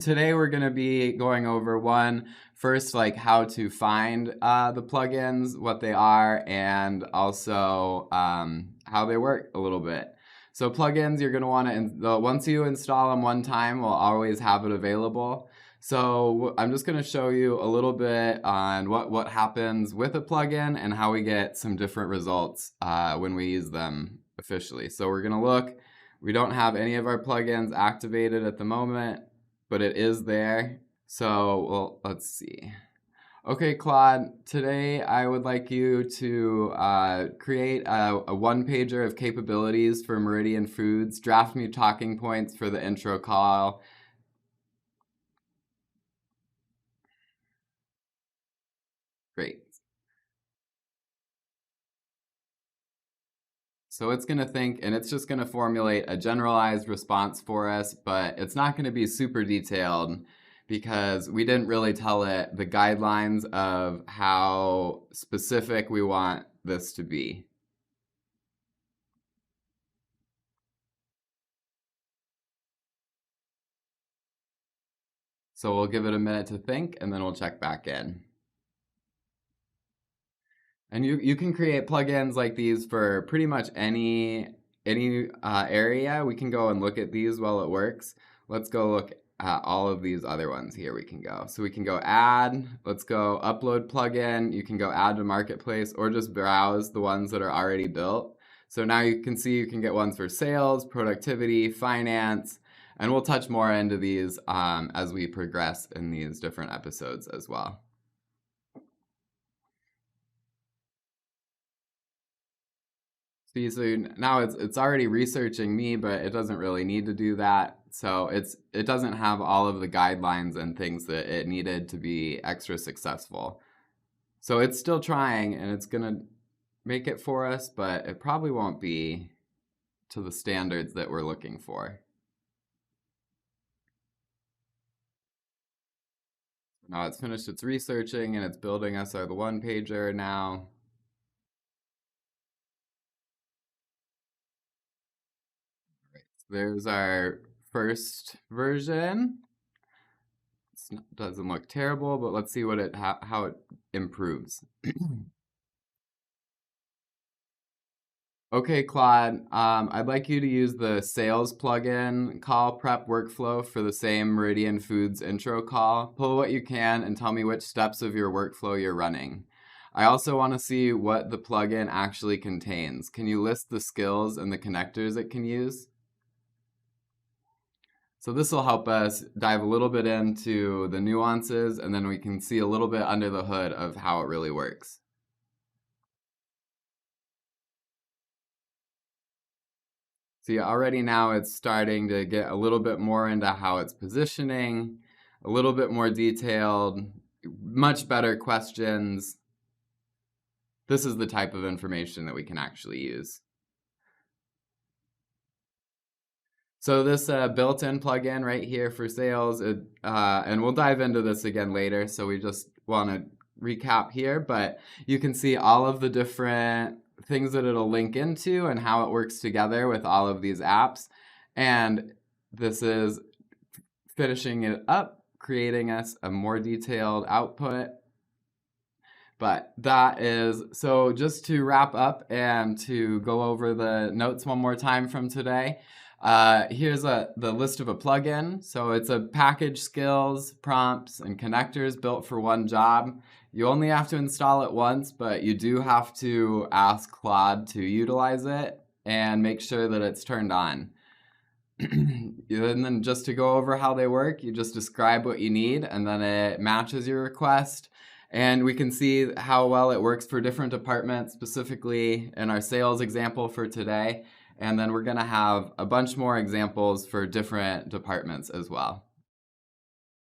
Today we're going to be going over first, like how to find the plugins, what they are, and also how they work a little bit. So plugins, you're going to want to, once you install them one time, we'll always have it available. So I'm just going to show you a little bit on what happens with a plugin and how we get some different results when we use them officially. So we're going to look, we don't have any of our plugins activated at the moment, but it is there. So, well, let's see. Okay, Claude, today I would like you to create a one-pager of capabilities for Meridian Foods. Draft me talking points for the intro call. Great. So it's going to think, and it's just going to formulate a generalized response for us, but it's not going to be super detailed because we didn't really tell it the guidelines of how specific we want this to be. So we'll give it a minute to think, and then we'll check back in. And you can create plugins like these for pretty much any area. We can go and look at these while it works. Let's go look at all of these other ones here. We can go. So we can go add. Let's go upload plugin. You can go add to marketplace or just browse the ones that are already built. So now you can see you can get ones for sales, productivity, finance, and we'll touch more into these as we progress in these different episodes as well. See, so now it's already researching me, but it doesn't really need to do that. So it doesn't have all of the guidelines and things that it needed to be extra successful. So it's still trying, and it's gonna make it for us, but it probably won't be to the standards that we're looking for. Now it's finished its researching, and it's building us the one pager now. There's our first version. It doesn't look terrible, but let's see what how it improves. Okay, Claude, I'd like you to use the sales plugin call prep workflow for the same Meridian Foods intro call. Pull what you can and tell me which steps of your workflow you're running. I also want to see what the plugin actually contains. Can you list the skills and the connectors it can use? So this will help us dive a little bit into the nuances, and then we can see a little bit under the hood of how it really works. See, already now it's starting to get a little bit more into how it's positioning, a little bit more detailed, much better questions. This is the type of information that we can actually use. So this built-in plugin right here for sales, and we'll dive into this again later, so we just want to recap here, but you can see all of the different things that it'll link into and how it works together with all of these apps. And this is finishing it up, creating us a more detailed output. But that is, so just to wrap up and to go over the notes one more time from today, here's the list of a plugin. So it's a package, skills, prompts, and connectors built for one job. You only have to install it once, but you do have to ask Claude to utilize it and make sure that it's turned on. And then just to go over how they work, you just describe what you need, and then it matches your request. And we can see how well it works for different departments, specifically in our sales example for today. And then we're going to have a bunch more examples for different departments as well.